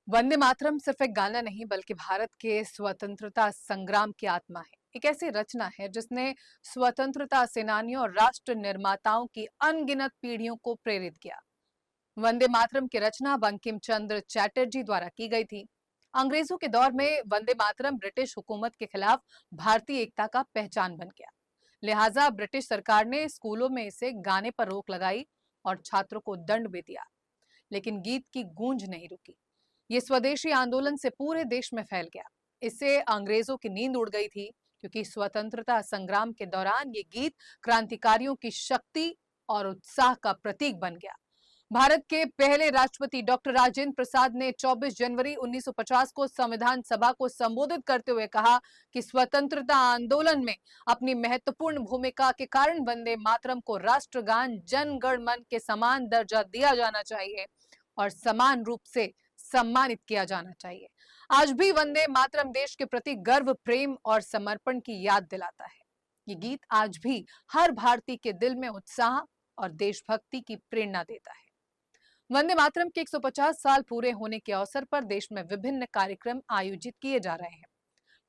वंदे मातरम सिर्फ एक गाना नहीं बल्कि भारत के स्वतंत्रता संग्राम की आत्मा है। एक ऐसी रचना है जिसने स्वतंत्रता सेनानियों और राष्ट्र निर्माताओं की अनगिनत पीढ़ियों को प्रेरित किया। वंदे मातरम की रचना बंकिम चंद्र चैटर्जी द्वारा की गई थी। अंग्रेजों के दौर में वंदे मातरम ब्रिटिश हुकूमत के खिलाफ भारतीय एकता का पहचान बन गया। लिहाजा ब्रिटिश सरकार ने स्कूलों में इसे गाने पर रोक लगाई और छात्रों को दंड भी दिया, लेकिन गीत की गूंज नहीं रुकी। ये स्वदेशी आंदोलन से पूरे देश में फैल गया। इससे अंग्रेजों की नींद उड़ गई थी, क्योंकि स्वतंत्रता संग्राम के दौरान ये गीत क्रांतिकारियों की शक्ति और उत्साह का प्रतीक बन गया। भारत के पहले राष्ट्रपति डॉक्टर राजेंद्र प्रसाद ने 24 जनवरी 1950 को संविधान सभा को संबोधित करते हुए कहा कि स्वतंत्रता आंदोलन में अपनी महत्वपूर्ण भूमिका के कारण वंदे मातरम को राष्ट्रगान जन गण मन के समान दर्जा दिया जाना चाहिए और समान रूप से सम्मानित किया जाना चाहिए। आज भी वंदे मातरम देश के प्रति गर्व, प्रेम और समर्पण की याद दिलाता है। ये गीत आज भी हर भारतीय के दिल में उत्साह और देशभक्ति की प्रेरणा देता है। वंदे मातरम के 150 साल पूरे होने के अवसर पर देश में विभिन्न कार्यक्रम आयोजित किए जा रहे हैं।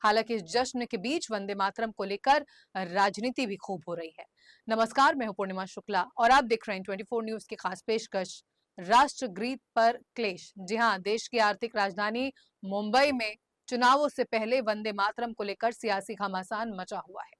हालांकि इस जश्न के बीच वंदे मातरम को लेकर राजनीति भी खूब हो रही है। नमस्कार, मैं हूं पूर्णिमा शुक्ला और आप देख रहे हैं 24 न्यूज की खास पेशकश राष्ट्रगीत पर क्लेश। जी हां, देश की आर्थिक राजधानी मुंबई में चुनावों से पहले वंदे मातरम को लेकर सियासी घमासान मचा हुआ है।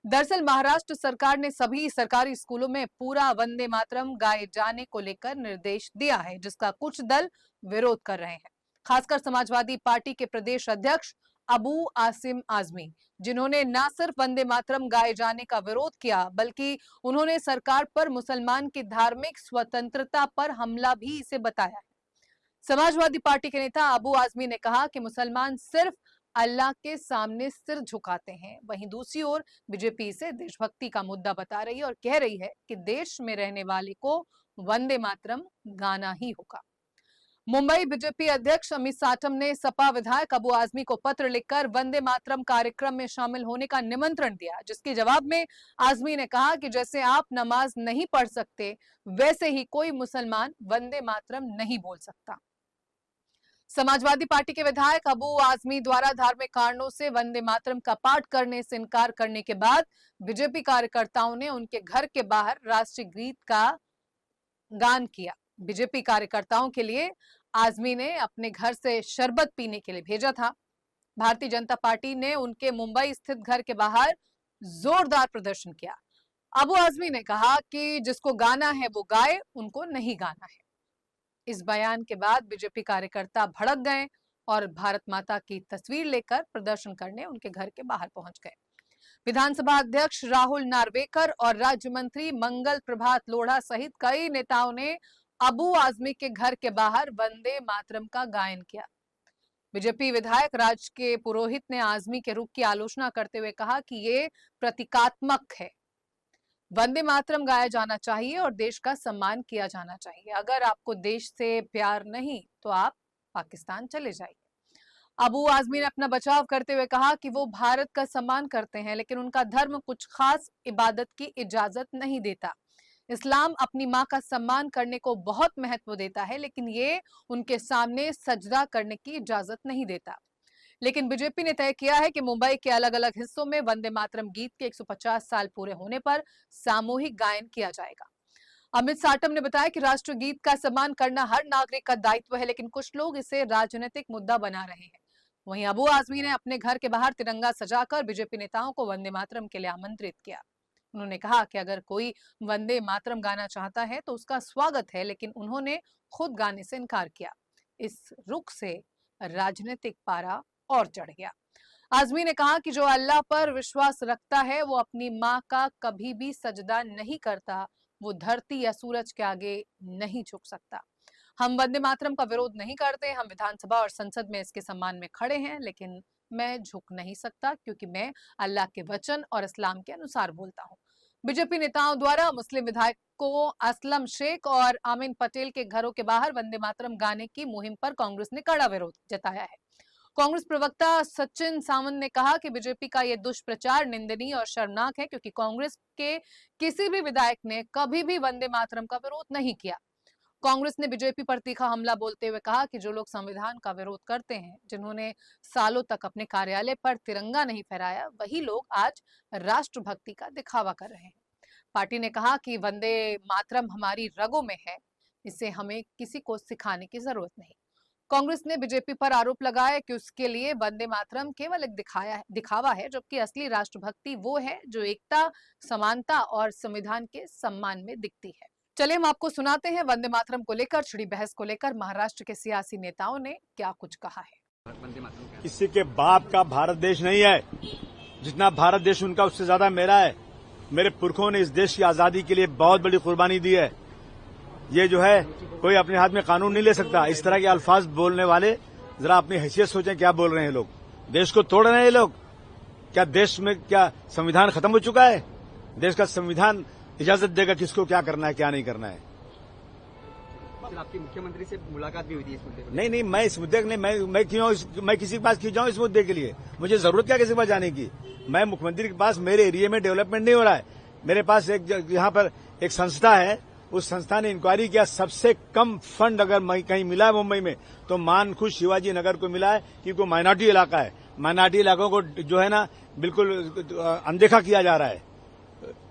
दरअसल महाराष्ट्र सरकार ने सभी सरकारी स्कूलों में पूरा वंदे मातरम गाए जाने को लेकर निर्देश दिया है, जिसका कुछ दल विरोध कर रहे हैं। खासकर समाजवादी पार्टी के प्रदेश अध्यक्ष अबू आसिम आजमी, जिन्होंने न सिर्फ वंदे मातरम गाए जाने का विरोध किया, बल्कि उन्होंने सरकार पर मुसलमान की धार्मिक स्वतंत्रता पर हमला भी इसे बताया है। समाजवादी पार्टी के नेता अबू आजमी ने कहा कि मुसलमान सिर्फ अल्लाह के सामने सिर झुकाते हैं। वहीं दूसरी ओर बीजेपी इसे देशभक्ति का मुद्दा बता रही है और कह रही है कि देश में रहने वाले को वंदे मातरम गाना ही होगा। मुंबई बीजेपी अध्यक्ष अमित साटम ने सपा विधायक अबू आजमी को पत्र लिखकर वंदे मातरम कार्यक्रम में शामिल होने का निमंत्रण दिया, जिसके जवाब में आजमी ने कहा कि जैसे आप नमाज नहीं पढ़ सकते, वैसे ही कोई मुसलमान वंदे मातरम नहीं बोल सकता। समाजवादी पार्टी के विधायक अबू आजमी द्वारा धार्मिक कारणों से वंदे मातरम का पाठ करने से इनकार करने के बाद बीजेपी कार्यकर्ताओं ने उनके घर के बाहर राष्ट्रीय गीत का गान किया। बीजेपी कार्यकर्ताओं के लिए आजमी ने अपने घर से शरबत पीने के लिए भेजा था। भारतीय जनता पार्टी ने उनके मुंबई स्थित घर के बाहर जोरदार प्रदर्शन किया। अबू आजमी ने कहा कि जिसको गाना है वो गाए, उनको नहीं गाना है। इस बयान के बाद बीजेपी कार्यकर्ता भड़क गए और भारत माता की तस्वीर लेकर प्रदर्शन करने उनके घर के बाहर पहुंच गए। विधानसभा अध्यक्ष राहुल नार्वेकर और राज्य मंत्री मंगल प्रभात लोढ़ा सहित कई नेताओं ने अबू आजमी के घर के बाहर वंदे मातरम का गायन किया। बीजेपी विधायक राज के पुरोहित ने आजमी के रुख की आलोचना करते हुए कहा कि ये प्रतीकात्मक है। वंदे मातरम गाया जाना चाहिए और देश का सम्मान किया जाना चाहिए। अगर आपको देश से प्यार नहीं तो आप पाकिस्तान चले जाइए। अबू आजमी ने अपना बचाव करते हुए कहा कि वो भारत का सम्मान करते हैं, लेकिन उनका धर्म कुछ खास इबादत की इजाजत नहीं देता। इस्लाम अपनी मां का सम्मान करने को बहुत महत्व देता है, लेकिन ये उनके सामने सजदा करने की इजाजत नहीं देता। लेकिन बीजेपी ने तय किया है कि मुंबई के अलग अलग हिस्सों में वंदे मातरम गीत के 150 साल पूरे होने पर सामूहिक गायन किया जाएगा। अमित साटम ने बताया कि राष्ट्रगीत का सम्मान करना हर नागरिक का दायित्व है, लेकिन कुछ लोग इसे राजनीतिक मुद्दा बना रहे हैं। वहीं अबू आजमी ने अपने घर के बाहर तिरंगा सजाकर बीजेपी नेताओं को वंदे मातरम के लिए आमंत्रित किया। उन्होंने कहा कि अगर कोई वंदे मातरम गाना चाहता है तो उसका स्वागत है, लेकिन उन्होंने खुद गाने से इनकार किया। इस रुख से राजनीतिक पारा और चढ़ गया। आजमी ने कहा कि जो अल्लाह पर विश्वास रखता है वो अपनी मां का कभी भी सजदा नहीं करता, वो धरती या सूरज के आगे नहीं झुक सकता। हम वंदे मातरम का विरोध नहीं करते, हम विधानसभा और संसद में इसके सम्मान में खड़े हैं, लेकिन मैं झुक नहीं सकता क्योंकि मैं अल्लाह के वचन और इस्लाम के अनुसार बोलता हूँ। बीजेपी नेताओं द्वारा मुस्लिम विधायकों असलम शेख और आमीन पटेल के घरों के बाहर वंदे मातरम गाने की मुहिम पर कांग्रेस ने कड़ा विरोध जताया है। कांग्रेस प्रवक्ता सचिन सावंत ने कहा कि बीजेपी का यह दुष्प्रचार निंदनीय और शर्मनाक है, क्योंकि कांग्रेस के किसी भी विधायक ने कभी भी वंदे मातरम का विरोध नहीं किया। कांग्रेस ने बीजेपी पर तीखा हमला बोलते हुए कहा कि जो लोग संविधान का विरोध करते हैं, जिन्होंने सालों तक अपने कार्यालय पर तिरंगा नहीं फहराया, वही लोग आज राष्ट्रभक्ति का दिखावा कर रहे हैं। पार्टी ने कहा कि वंदे मातरम हमारी रगों में है, इसे हमें किसी को सिखाने की जरूरत नहीं। कांग्रेस ने बीजेपी पर आरोप लगाया कि उसके लिए वंदे मातरम केवल एक दिखावा है, जबकि असली राष्ट्रभक्ति वो है जो एकता, समानता और संविधान के सम्मान में दिखती है। चलिए हम आपको सुनाते हैं वंदे मातरम को लेकर छिड़ी बहस को लेकर महाराष्ट्र के सियासी नेताओं ने क्या कुछ कहा है। किसी के बाप का भारत देश नहीं है, जितना भारत देश उनका उससे ज्यादा मेरा है। मेरे पुरखों ने इस देश की आजादी के लिए बहुत बड़ी कुर्बानी दी है। ये जो है कोई अपने हाथ में कानून नहीं ले सकता। इस तरह के अल्फाज बोलने वाले जरा अपनी हैसियत सोचें, क्या बोल रहे हैं लोग। देश को तोड़ रहे हैं ये लोग। क्या देश में क्या संविधान खत्म हो चुका है? देश का संविधान इजाजत देगा किसको क्या करना है, क्या नहीं करना है। आपकी मुख्यमंत्री से मुलाकात भी हुई थी इस मुद्दे पर? नहीं, मैं इस मुद्दे के लिए मैं किसी के पास क्यों जाऊं इस मुद्दे के लिए? मुझे जरूरत क्या किसी के पास जाने की? मैं मुख्यमंत्री के पास, मेरे एरिया में डेवलपमेंट नहीं हो रहा है। मेरे पास यहाँ पर एक संस्था है, उस संस्था ने इंक्वायरी किया, सबसे कम फंड अगर कहीं मिला है मुंबई में तो मानखुश शिवाजी नगर को मिला है, क्योंकि माइनॉरिटी इलाका है। माइनॉरिटी इलाकों को जो है ना बिल्कुल अनदेखा किया जा रहा है।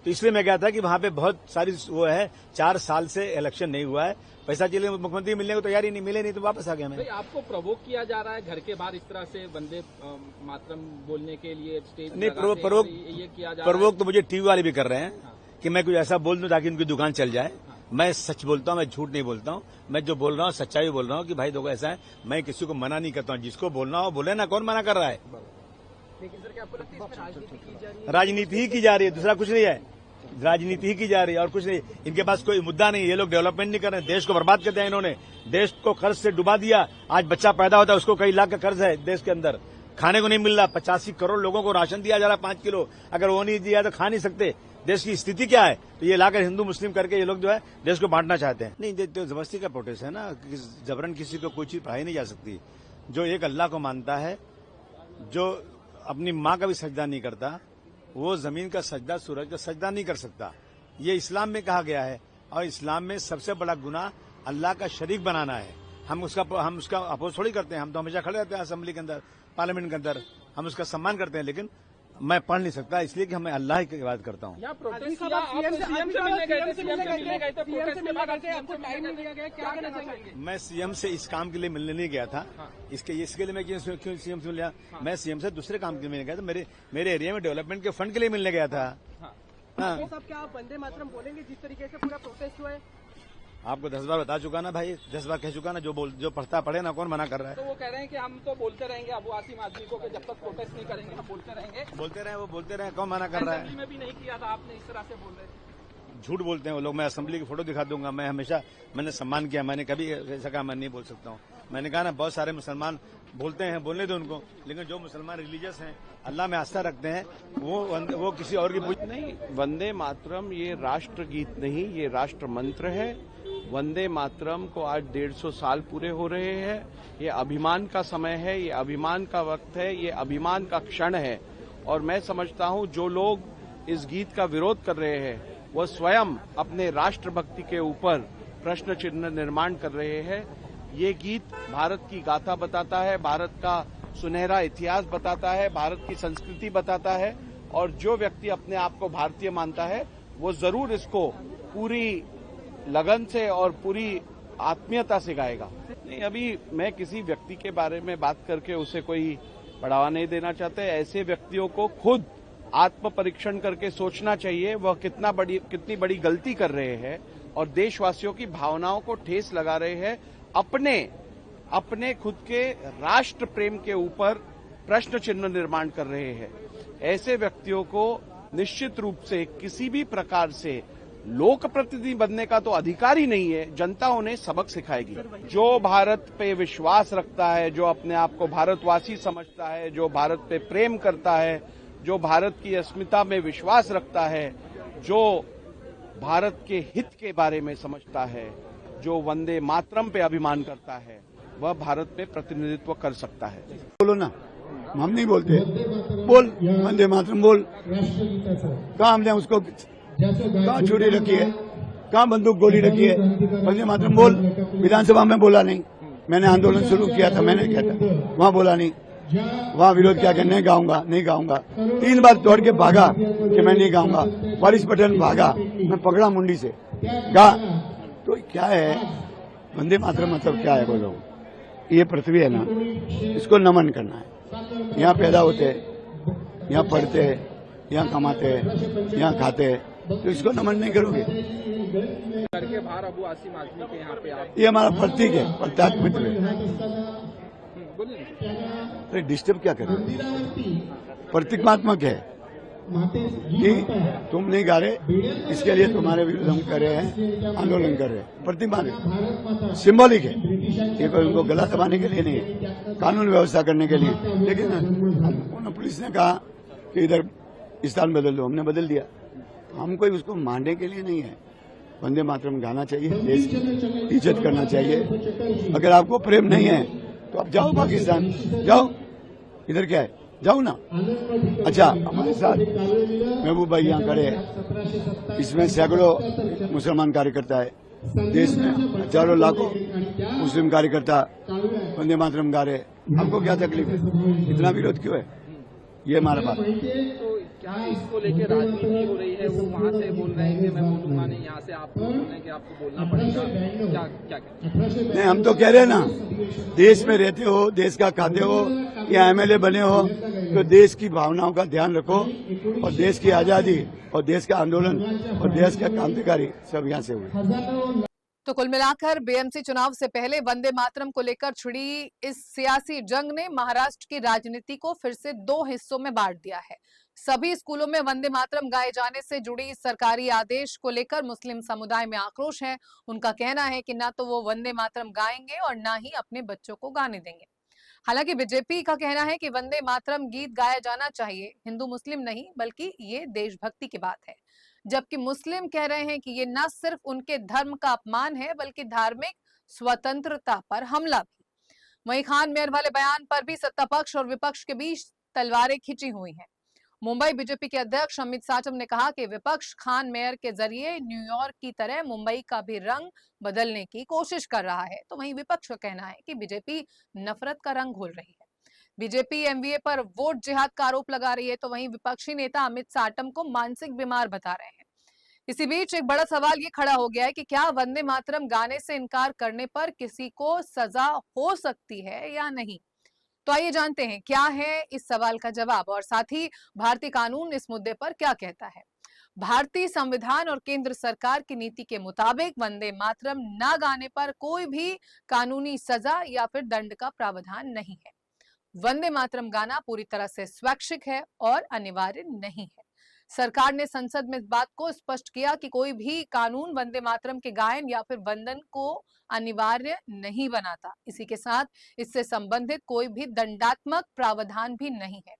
तो इसलिए मैं कहता कि वहां पे बहुत सारी वो है। 4 साल से इलेक्शन नहीं हुआ है, पैसा चले मुख्यमंत्री मिलने को तैयारी नहीं, मिले नहीं तो वापस आ गया मैं। आपको प्रवोक किया जा रहा है घर के बाहर इस तरह से वंदे मातरम बोलने के लिए स्टेज नहीं, प्रवोक तो मुझे टीवी वाले भी कर रहे हैं। हाँ। कि मैं कुछ ऐसा बोल दूं ताकि उनकी दुकान चल जाए। हाँ। मैं सच बोलता हूं, मैं झूठ नहीं बोलता हूं। मैं जो बोल रहा हूं सच्चाई बोल रहा हूं कि भाई देखो ऐसा है। मैं किसी को मना नहीं करता हूं, जिसको बोलना हो बोले ना, कौन मना कर रहा है? लेकिन सर क्या आपको लगता है इसमें राजनीति की जा रही है? राजनीति ही की जा रही है, दूसरा कुछ नहीं है। राजनीति ही की जा रही है और कुछ नहीं। इनके पास कोई मुद्दा नहीं। ये लोग डेवलपमेंट नहीं कर रहे हैं, देश को बर्बाद करते हैं। इन्होंने देश को कर्ज से डुबा दिया। आज बच्चा पैदा होता है उसको कई लाख का कर्ज है देश के अंदर, खाने को नहीं मिल रहा। 85 करोड़ लोगों को राशन दिया जा रहा है 5 किलो। अगर वो नहीं दिया तो खा नहीं सकते। देश की स्थिति क्या है? तो ये लाकर हिंदू मुस्लिम करके ये लोग जो है देश को बांटना चाहते हैं। नहीं, तो जबरदस्ती का प्रोटेस्ट है ना। जबरन किसी को कोई चीज पढ़ाई नहीं जा सकती। जो एक अल्लाह को मानता है, जो अपनी माँ का भी सजदा नहीं करता, वो जमीन का सजदा, सूरज का सजदा नहीं कर सकता। ये इस्लाम में कहा गया है। और इस्लाम में सबसे बड़ा गुनाह अल्लाह का शरीक बनाना है। हम उसका अपोज थोड़ी करते हैं। हम तो हमेशा खड़े रहते हैं असेंबली के अंदर, पार्लियामेंट के अंदर, हम उसका सम्मान करते हैं। लेकिन मैं पढ़ नहीं सकता, इसलिए कि मैं अल्लाह की बात करता हूँ। मैं सीएम से इस काम के लिए मिलने नहीं गया था। इसके लिए मैं क्यों सीएम से मिला? मैं सीएम से दूसरे काम के लिए मिलने गया था। मेरे एरिया में डेवलपमेंट के फंड के लिए मिलने गया था। हाँ। तो क्या आप वंदे मातरम बोलेंगे जिस तरीके से पूरा प्रोटेस्ट हुआ है? आपको 10 बार बता चुका ना भाई, 10 बार कह चुका ना। जो पढ़ता पढ़े ना, कौन मना कर रहा है? तो वो कह रहे हैं कि हम तो बोलते रहेंगे अबू आसिम आदमी को कि जब तक प्रोटेस्ट नहीं करेंगे हम बोलते रहेंगे। वो बोलते रहे, कौन मना कर रहा है? असेंबली में भी नहीं किया था आपने, इस तरह से बोल रहे थे। झूठ बोलते हैं वो लोग। मैं असेंबली की फोटो दिखा दूंगा। मैं हमेशा मैंने सम्मान किया। मैंने कभी ऐसा कहा मैं नहीं बोल सकता हूँ। मैंने कहा ना, बहुत सारे मुसलमान बोलते हैं, बोलने दो उनको। लेकिन जो मुसलमान रिलीजियस हैं, अल्लाह में आस्था रखते हैं, वो किसी और की नहीं। वंदे मातरम ये राष्ट्र गीत नहीं, ये राष्ट्र मंत्र है। वंदे मातरम को आज 150 साल पूरे हो रहे हैं। ये अभिमान का समय है, ये अभिमान का वक्त है, ये अभिमान का क्षण है। और मैं समझता हूं जो लोग इस गीत का विरोध कर रहे हैं वो स्वयं अपने राष्ट्रभक्ति के ऊपर प्रश्न चिन्ह निर्माण कर रहे हैं। ये गीत भारत की गाथा बताता है, भारत का सुनहरा इतिहास बताता है, भारत की संस्कृति बताता है। और जो व्यक्ति अपने आप को भारतीय मानता है वो जरूर इसको पूरी लगन से और पूरी आत्मीयता से गाएगा। नहीं, अभी मैं किसी व्यक्ति के बारे में बात करके उसे कोई बढ़ावा नहीं देना चाहते। ऐसे व्यक्तियों को खुद आत्म परीक्षण करके सोचना चाहिए वह कितनी बड़ी गलती कर रहे हैं और देशवासियों की भावनाओं को ठेस लगा रहे हैं। अपने खुद के राष्ट्र प्रेम के ऊपर प्रश्न चिन्ह निर्माण कर रहे हैं। ऐसे व्यक्तियों को निश्चित रूप से किसी भी प्रकार से लोक प्रतिनिधि बनने का तो अधिकार ही नहीं है। जनता उन्हें सबक सिखाएगी। जो भारत पे विश्वास रखता है, जो अपने आप को भारतवासी समझता है, जो भारत पे प्रेम करता है, जो भारत की अस्मिता में विश्वास रखता है, जो भारत के हित के बारे में समझता है, जो वंदे मातरम पे अभिमान करता है, वह भारत में प्रतिनिधित्व कर सकता है। बोलो ना, हम नहीं बोलते। बोल वंदे मातरम बोल। कहाँ हमने उसको कहाँ छुरी रखी है? कहाँ बंदूक गोली रखी है? वंदे मातरम बोल। विधानसभा में बोला नहीं, मैंने आंदोलन शुरू किया था, मैंने क्या था, वहाँ बोला नहीं, वहाँ विरोध किया कि नहीं गाऊंगा नहीं गाऊंगा। 3 बार दौड़ के भागा कि मैं नहीं गाऊंगा। वारिस पटेल भागा, मैं पकड़ा मुंडी से, गा। तो क्या है वंदे मातरम, मतलब क्या है बोलो? ये पृथ्वी है ना, इसको नमन करना है। यहाँ पैदा होते, यहाँ पढ़ते, यहाँ कमाते, यहाँ खाते, तो इसको नमन नहीं करोगे? घर के बाहर अबू आसिम आजमी के यहाँ पे आप ये हमारा प्रतीक है, प्रत्यात्मित्व है। बोलिए अरे डिस्टर्ब क्या कर रहे हो? प्रतीकात्मक है कि तुम नहीं गा रहे, इसके लिए तुम्हारे विरुद्ध हम कर रहे हैं, आंदोलन कर रहे हैं। प्रतिमा सिंबॉलिक है, ये कोई उनको गला दबाने के लिए नहीं है, कानून व्यवस्था करने के लिए। लेकिन पुलिस ने कहा कि इधर स्थान बदल दो, हमने बदल दिया। हम कोई उसको मारने के लिए नहीं है। वंदे मातरम गाना चाहिए, देश की इज्जत करना चाहिए। अगर आपको प्रेम नहीं है तो आप जाओ पाकिस्तान, जाओ, इधर क्या है, जाओ ना। अच्छा, हमारे साथ महबूब भाई यहाँ खड़े हैं, इसमें सैकड़ों मुसलमान कार्यकर्ता है, देश में हजारों लाखों मुस्लिम कार्यकर्ता वंदे मातरम गा रहे। आपको क्या तकलीफ है? इतना विरोध क्यों है? ये हमारा बात। तो क्या इसको लेके राजनीति हो रही है? वो वहाँ से बोल रहे हैं कि मैं बोलूंगा नहीं, यहाँ से आप बोल रहे हैं कि आपको बोलना पड़ेगा। क्या क्या नहीं, हम तो कह रहे हैं ना, देश में रहते हो, देश का खाते हो या एमएलए बने हो, तो देश की भावनाओं का ध्यान रखो, और देश की आजादी और देश का आंदोलन और देश का क्रांतिकारी सब यहाँ से हुए। तो कुल मिलाकर बीएमसी चुनाव से पहले वंदे मातरम को लेकर छिड़ी इस सियासी जंग ने महाराष्ट्र की राजनीति को फिर से 2 हिस्सों में बांट दिया है। सभी स्कूलों में वंदे मातरम गाए जाने से जुड़ी सरकारी आदेश को लेकर मुस्लिम समुदाय में आक्रोश है। उनका कहना है कि ना तो वो वंदे मातरम गाएंगे और ना ही अपने बच्चों को गाने देंगे। हालांकि बीजेपी का कहना है कि वंदे मातरम गीत गाया जाना चाहिए, हिंदू मुस्लिम नहीं, बल्कि ये देशभक्ति की बात है। जबकि मुस्लिम कह रहे हैं कि ये न सिर्फ उनके धर्म का अपमान है, बल्कि धार्मिक स्वतंत्रता पर हमला भी। वहीं खान मेयर वाले बयान पर भी सत्ता पक्ष और विपक्ष के बीच तलवारें खिंची हुई हैं। मुंबई बीजेपी के अध्यक्ष अमित साटम ने कहा कि विपक्ष खान मेयर के जरिए न्यूयॉर्क की तरह मुंबई का भी रंग बदलने की कोशिश कर रहा है। तो वहीं विपक्ष का कहना है कि बीजेपी नफरत का रंग घोल रही है। बीजेपी एमवीए पर वोट जिहाद का आरोप लगा रही है, तो वहीं विपक्षी नेता अमित साटम को मानसिक बीमार बता रहे हैं। इसी बीच एक बड़ा सवाल ये खड़ा हो गया है कि क्या वंदे मातरम गाने से इनकार करने पर किसी को सजा हो सकती है या नहीं। तो आइए जानते हैं क्या है इस सवाल का जवाब, और साथ ही भारतीय कानून इस मुद्दे पर क्या कहता है। भारतीय संविधान और केंद्र सरकार की नीति के मुताबिक वंदे मातरम ना गाने पर कोई भी कानूनी सजा या फिर दंड का प्रावधान नहीं है। वंदे मातरम गाना पूरी तरह से स्वैच्छिक है और अनिवार्य नहीं है। सरकार ने संसद में इस बात को स्पष्ट किया कि कोई भी कानून वंदे मातरम के गायन या फिर वंदन को अनिवार्य नहीं बनाता। इसी के साथ इससे संबंधित कोई भी दंडात्मक प्रावधान भी नहीं है।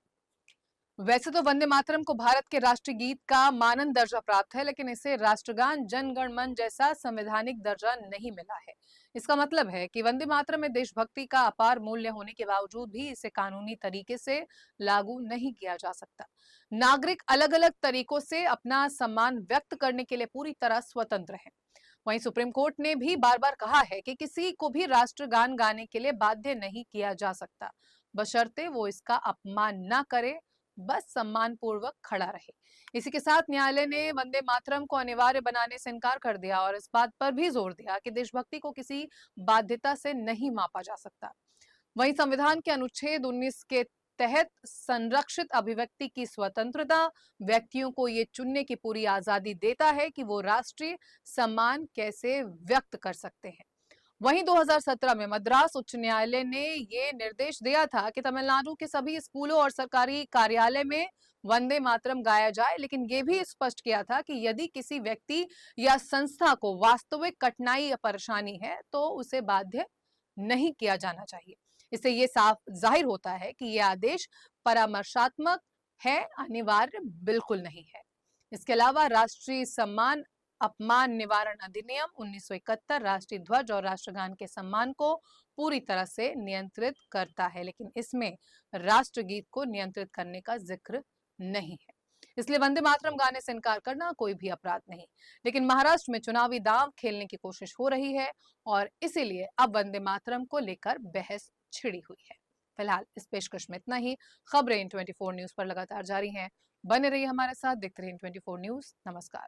वैसे तो वंदे मातरम को भारत के राष्ट्रीय गीत का मानन दर्जा प्राप्त है, लेकिन इसे राष्ट्रगान जन गण मन जैसा संवैधानिक दर्जा नहीं मिला है। इसका मतलब है कि वंदे मातरम में देशभक्ति का अपार मूल्य होने के बावजूद भी इसे कानूनी तरीके से लागू नहीं किया जा सकता। नागरिक अलग अलग तरीकों से अपना सम्मान व्यक्त करने के लिए पूरी तरह स्वतंत्र है। वहीं सुप्रीम कोर्ट ने भी बार बार कहा है कि किसी को भी राष्ट्रगान गाने के लिए बाध्य नहीं किया जा सकता, बशर्ते वो इसका अपमान न करे, बस सम्मान पूर्वक खड़ा रहे। इसी के साथ न्यायालय ने वंदे मातरम को अनिवार्य बनाने से इनकार कर दिया और इस बात पर भी जोर दिया कि देशभक्ति को किसी बाध्यता से नहीं मापा जा सकता। वहीं संविधान के अनुच्छेद 19 के तहत संरक्षित अभिव्यक्ति की स्वतंत्रता व्यक्तियों को ये चुनने की पूरी आजादी देता है कि वो राष्ट्रीय सम्मान कैसे व्यक्त कर सकते हैं। वहीं 2017 में मद्रास उच्च न्यायालय ने ये निर्देश दिया था कि तमिलनाडु के सभी स्कूलों और सरकारी कार्यालय में वंदे मातरम गाया जाए, लेकिन ये भी स्पष्ट किया था कि यदि किसी व्यक्ति या संस्था को वास्तविक कठिनाई या परेशानी है तो उसे बाध्य नहीं किया जाना चाहिए। इससे ये साफ जाहिर होता है कि यह आदेश परामर्शात्मक है, अनिवार्य बिल्कुल नहीं है। इसके अलावा राष्ट्रीय सम्मान अपमान निवारण अधिनियम 1971 राष्ट्रीय ध्वज और राष्ट्रगान के सम्मान को पूरी तरह से नियंत्रित करता है, लेकिन इसमें राष्ट्रगीत को नियंत्रित करने का जिक्र नहीं है। इसलिए वंदे मातरम गाने से इनकार करना कोई भी अपराध नहीं। लेकिन महाराष्ट्र में चुनावी दांव खेलने की कोशिश हो रही है और इसीलिए अब वंदे मातरम को लेकर बहस छिड़ी हुई है। फिलहाल इस पेशकश में इतना ही। खबरें इन 24 न्यूज पर लगातार जारी हैं। बने रहिए हमारे साथ, देखते रहिए इन 24 न्यूज। नमस्कार।